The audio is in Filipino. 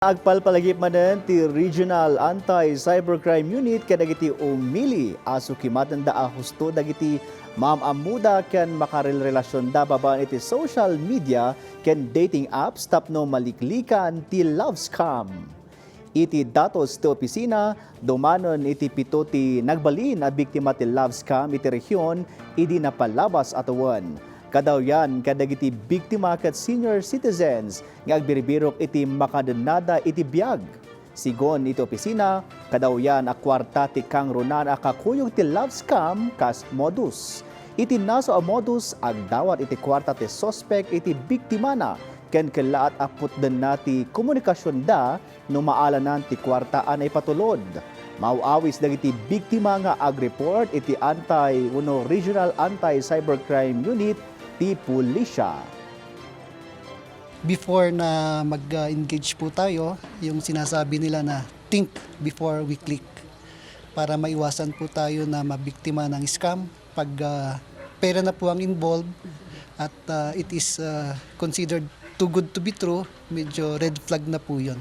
Agpalpalagip manen ti Regional Anti-Cybercrime Unit kadagiti umili aso kimatanda a husto dagiti mamamuda ken makarelrelasyon da babaen iti social media ken dating apps tapno maliklikan ti love scam. Iti datos ti opisina dumanon iti pito ti nagbalin a biktima ti love scam iti rehiyon idi napalabas atawan. Kadaw yan kadagiti biktima ket senior citizens nga agbiribirok iti makadenada iti biag. Sigon iti opisina, kadaw yan a kwarta ti kangrunan a kakuyog ti love scam kas modus. Iti naso a modus agdawat iti kwarta ti sospek iti biktima na ken kelaat aput den na ti komunikasyon da no maalanan ti kwarta anay patulod. Mauawis dagiti biktima nga ag-report iti Regional Anti-Cybercrime Unit ti pulisya. Before na mag-engage po tayo, yung sinasabi nila na think before we click para maiwasan po tayo na mabiktima ng scam pag pera na po ang involved at it is considered too good to be true, medyo red flag na po yun.